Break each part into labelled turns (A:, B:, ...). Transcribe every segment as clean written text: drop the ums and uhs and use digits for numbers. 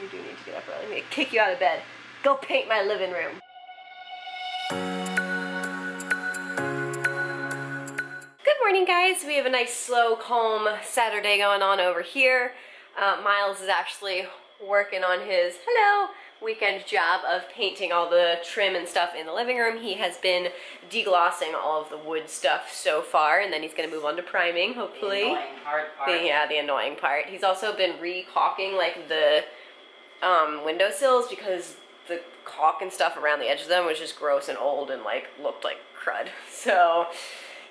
A: You do need to get up early. I'm gonna kick you out of bed. Go paint my living room. Good morning, guys. We have a nice, slow, calm Saturday going on over here. Miles is actually working on his, weekend job of painting all the trim and stuff in the living room. He has been deglossing all of the wood stuff so far, and then he's going to move on to priming, hopefully.
B: The annoying hard part.
A: Yeah, the annoying part. He's also been re-caulking, like, the windowsills because the caulk and stuff around the edge of them was just gross and old and, like, looked like crud. So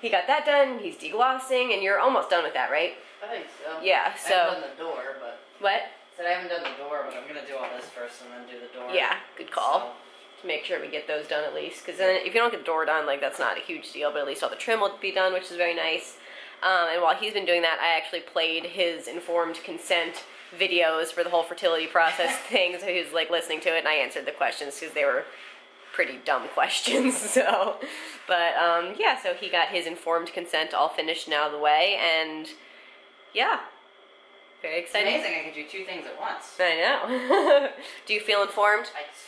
A: he got that done. He's deglossing, and you're almost done with that, right?
B: I think so.
A: Yeah, so...
B: I haven't done the door, but...
A: What?
B: I said I haven't done the door, but I'm going to do all this first and then do the door.
A: Yeah, good call.
B: So.
A: To make sure we get those done at least, because then if you don't get the door done, like, that's not a huge deal, but at least all the trim will be done, which is very nice. And while he's been doing that, I actually played his informed consent videos for the whole fertility process thing, so he was, like, listening to it, and I answered the questions, because they were pretty dumb questions, so. But, yeah, so he got his informed consent all finished and out of the way, and, yeah. Very exciting.
B: It's amazing I can do two things at once.
A: I know. Do you feel informed?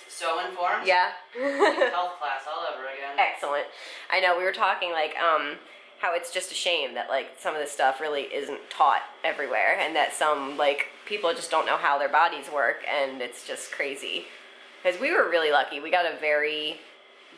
B: So informed?
A: Yeah.
B: Like health class all over again.
A: Excellent. I know, we were talking, like, how it's just a shame that, like, some of this stuff really isn't taught everywhere, and that some, like, people just don't know how their bodies work, and it's just crazy. Because we were really lucky. We got a very,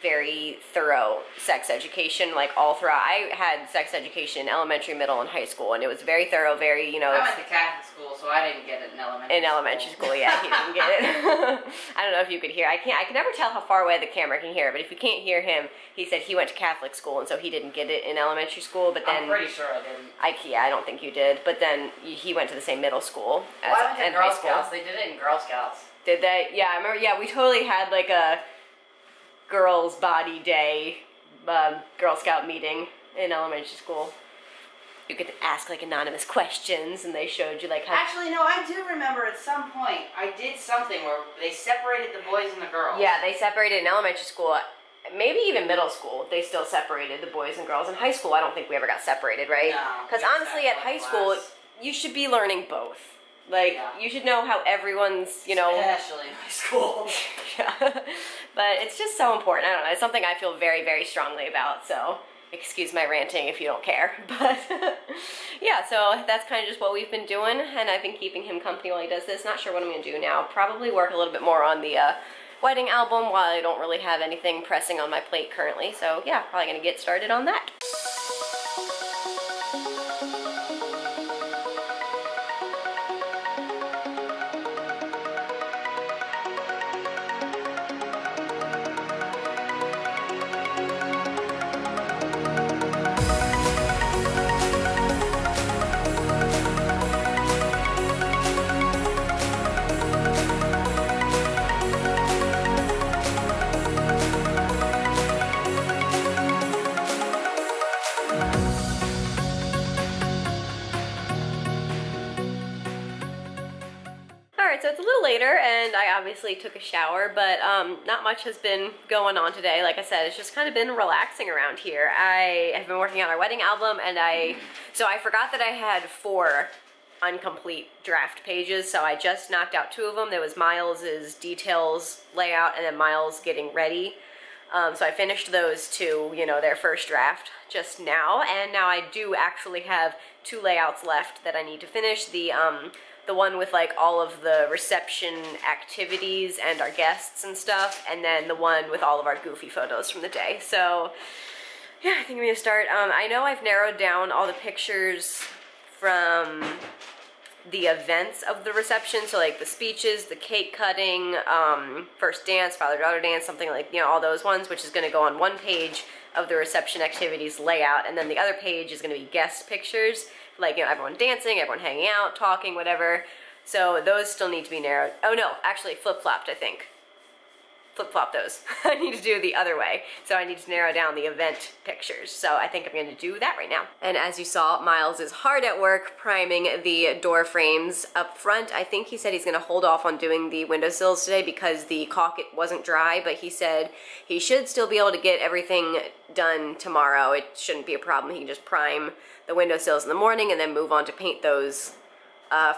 A: very thorough sex education, like, all throughout. I had sex education in elementary, middle, and high school, and it was very thorough, very, you know...
B: I went to Catholic school, so I didn't get it in elementary school.
A: In elementary school, yeah, he didn't get it. I don't know if you could hear. I can never tell how far away the camera can hear, but if you can't hear him, he said he went to Catholic school, and so he didn't get it in elementary school, but then...
B: I'm pretty sure I didn't.
A: Yeah, I don't think you did, but then he went to the same middle school as
B: I went to
A: and
B: Girl
A: high school.
B: Scouts. They did it in Girl Scouts.
A: Did they? Yeah, I remember, yeah, we totally had, like, a girls' body day Girl Scout meeting in elementary school. You could ask, like, anonymous questions, and they showed you, like, how...
B: Actually, no, I do remember at some point I did something where they separated the boys and the girls.
A: Yeah, they separated in elementary school. Maybe even middle school, they still separated the boys and girls. In high school, I don't think we ever got separated, right?
B: No.
A: Because honestly, at high school, you should be learning both. Like, you should know how everyone's, you know...
B: Especially in high school.
A: Yeah. But it's just so important. I don't know. It's something I feel very, very strongly about, so excuse my ranting if you don't care. But, yeah, so that's kind of just what we've been doing, and I've been keeping him company while he does this. Not sure what I'm going to do now. Probably work a little bit more on the wedding album while I don't really have anything pressing on my plate currently. So, yeah, probably going to get started on that. So it's a little later, and I obviously took a shower, but not much has been going on today. Like I said, it's just kind of been relaxing around here. I have been working on our wedding album, and so I forgot that I had 4 incomplete draft pages, so I just knocked out 2 of them. There was Miles's details layout, and then Miles getting ready. So I finished those 2, you know, their first draft just now, and now I do actually have 2 layouts left that I need to finish. The one with, like, all of the reception activities and our guests and stuff, and then the one with all of our goofy photos from the day. So, yeah, I think I'm gonna start. I know I've narrowed down all the pictures from the events of the reception, so, like, the speeches, the cake cutting, first dance, father-daughter dance, something like, you know, all those ones, which is gonna go on one page of the reception activities layout, and then the other page is gonna be guest pictures, like, you know, everyone dancing, everyone hanging out, talking, whatever. So those still need to be narrowed. Oh no, actually flip-flopped, I think. Flip-flop those. I need to do the other way. So I need to narrow down the event pictures. So I think I'm going to do that right now. And as you saw, Miles is hard at work priming the door frames up front. I think he said he's going to hold off on doing the windowsills today because the caulk wasn't dry, but he said he should still be able to get everything done tomorrow. It shouldn't be a problem. He can just prime the windowsills in the morning and then move on to paint those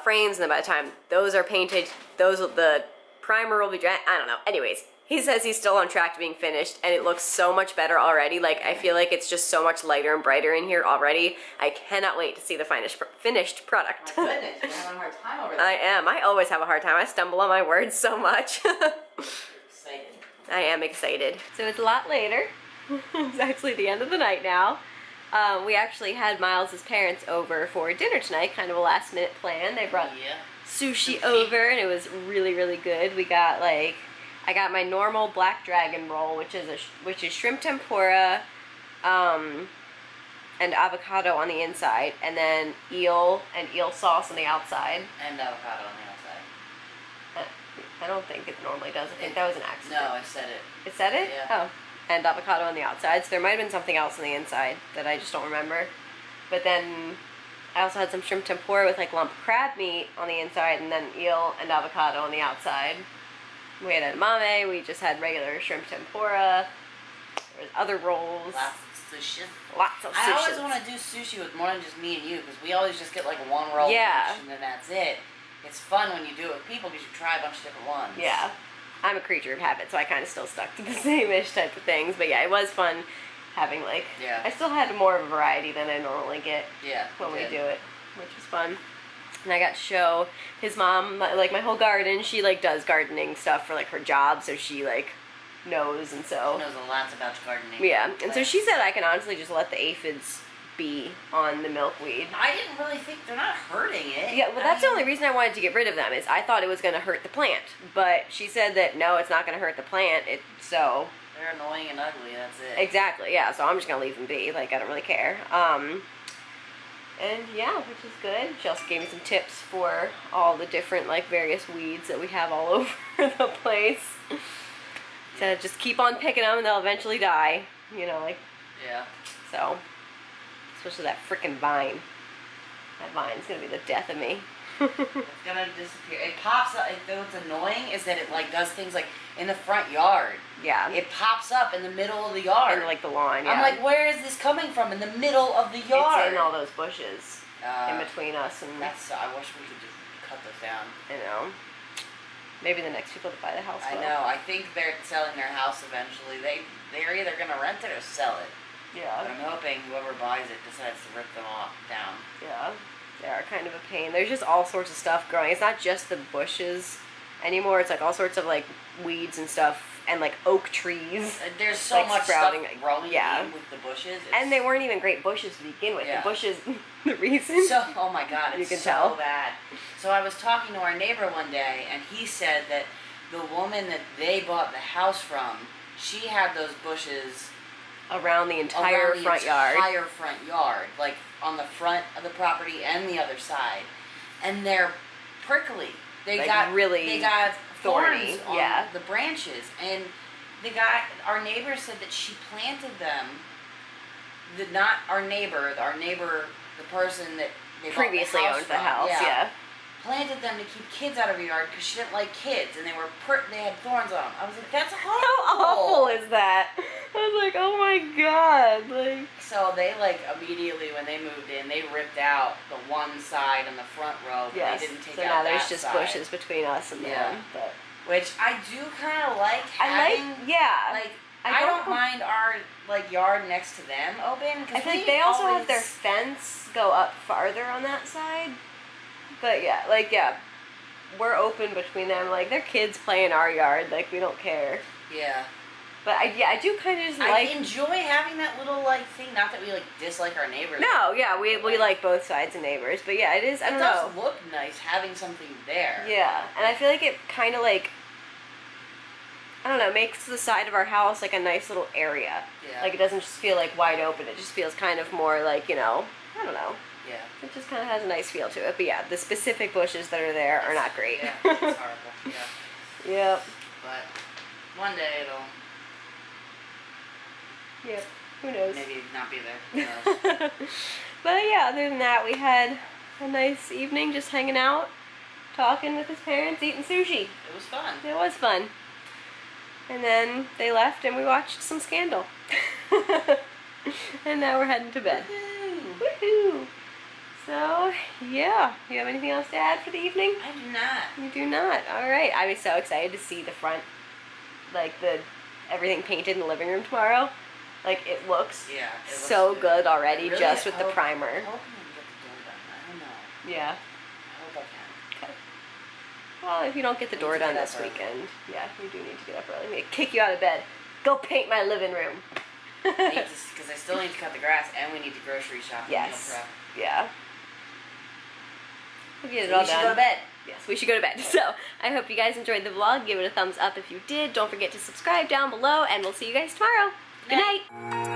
A: frames, and then by the time those are painted, the primer will be dry. I don't know. Anyways, he says he's still on track to being finished, and it looks so much better already. Like, I feel like it's just so much lighter and brighter in here already. I cannot wait to see the finished product.
B: My goodness, you're having a hard time over there.
A: I am. I always have a hard time. I stumble on my words so much.
B: Excited.
A: I am excited. So it's a lot later. It's actually the end of the night now. We actually had Miles' parents over for dinner tonight, kind of a last minute plan. They brought sushi over, and it was really, really good. We got I got my normal black dragon roll, which is shrimp tempura, and avocado on the inside, and then eel and eel sauce on the outside.
B: And avocado on the outside.
A: I don't think it normally does. I think that was an accident.
B: No, I said it.
A: It said it?
B: Yeah.
A: Oh. And avocado on the outside. So there might have been something else on the inside that I just don't remember. But then I also had some shrimp tempura with lump crab meat on the inside, and then eel and avocado on the outside. We had edamame. We just had regular shrimp tempura. There was other rolls.
B: Lots of sushi.
A: Lots of sushi.
B: I always want to do sushi with more than just me and you, because we always just get one roll each, and then that's it. It's fun when you do it with people because you try a bunch of different ones.
A: Yeah. I'm a creature of habit, so I kind of still stuck to the same-ish type of things. But yeah, it was fun having I still had more of a variety than I normally get when we do it, which was fun. And I got to show his mom, my whole garden. She does gardening stuff for her job, so she knows, and so.
B: She knows a lot about gardening.
A: Yeah, and so she said I can honestly just let the aphids be on the milkweed.
B: I didn't really think they're not hurting it.
A: Yeah, well, that's the only reason I wanted to get rid of them, is I thought it was going to hurt the plant. But she said that no, it's not going to hurt the plant. So
B: they're annoying and ugly. That's it.
A: Exactly. Yeah. So I'm just going to leave them be. I don't really care. And yeah, which is good. She also gave me some tips for all the different various weeds that we have all over the place. So just keep on picking them, and they'll eventually die.
B: Yeah.
A: So. Especially that frickin' vine. That vine's gonna be the death of me.
B: It's gonna disappear. It pops up. What's annoying is that it does things in the front yard.
A: Yeah.
B: It pops up in the middle of the yard.
A: In the lawn, yeah.
B: I'm like, where is this coming from? In the middle of the yard.
A: It's in all those bushes in between us and.
B: I wish we could just cut those down.
A: I know. Maybe the next people to buy the house will.
B: I know. I think they're selling their house eventually. They're either gonna rent it or sell it.
A: Yeah.
B: But I'm hoping whoever buys it decides to rip them all down.
A: Yeah. They are kind of a pain. There's just all sorts of stuff growing. It's not just the bushes anymore. It's all sorts of weeds and stuff, and oak trees.
B: There's so much
A: sprouting,
B: stuff growing in with the bushes.
A: And they weren't even great bushes to begin with. Yeah. The bushes, the reason.
B: So, oh my God, it's
A: you can
B: so
A: tell.
B: bad. So I was talking to our neighbor one day, and he said that the woman that they bought the house from, she had those bushes around the entire front yard, on the front of the property and the other side, and they're prickly. They got thorny on the branches, and our neighbor said that she planted them. Not our neighbor, the person that they
A: previously owned the house,
B: planted them to keep kids out of her yard because she didn't like kids, and they had thorns on them. I was like, that's horrible.
A: How awful is that? I was like, oh my God.
B: So they immediately when they moved in, they ripped out the one side and the front row, but they didn't take out that side. So now there's just bushes between us and them. But. Which I do kind of like having. I don't mind our yard next to them open.
A: I think they also have their fence go up farther on that side. But yeah, we're open between them. Their kids play in our yard. We don't care.
B: Yeah.
A: But I do kind of just
B: I enjoy having that little thing. Not that we dislike our neighbors.
A: No, yeah, we like both sides of neighbors. But yeah, it is. I don't know.
B: It does look nice having something there.
A: Yeah, and I feel like it kind of I don't know, makes the side of our house a nice little area.
B: Yeah.
A: It doesn't just feel wide open. It just feels kind of more I don't know.
B: Yeah.
A: It just kind of has a nice feel to it. But yeah, the specific bushes that are there are not great.
B: Yeah, it's horrible. Yeah.
A: Yep.
B: But one day it'll.
A: Yep. Who knows?
B: Maybe not be there. Who knows?
A: But yeah, other than that, we had a nice evening just hanging out, talking with his parents, eating sushi.
B: It was fun.
A: It was fun. And then they left and we watched some Scandal. And now we're heading to bed.
B: Woohoo!
A: Woohoo! So, yeah. You have anything else to add for the evening?
B: I do not.
A: You do not. All right. I'm so excited to see the front, like everything painted in the living room tomorrow. Like it looks so good already, really, just with the primer.
B: I hope I can get the door done. I don't know.
A: Yeah.
B: I hope I can.
A: Okay. Well, if you don't get the door done this weekend, yeah, you do need to get up early. I'm gonna kick you out of bed. Go paint my living room.
B: Because I still need to cut the grass, and we need to grocery shop.
A: Yes.
B: And meal prep.
A: Yeah. We'll get it all done.
B: We should go to bed.
A: Yes, we should go to bed. So, I hope you guys enjoyed the vlog. Give it a thumbs up if you did. Don't forget to subscribe down below, and we'll see you guys tomorrow. Good night.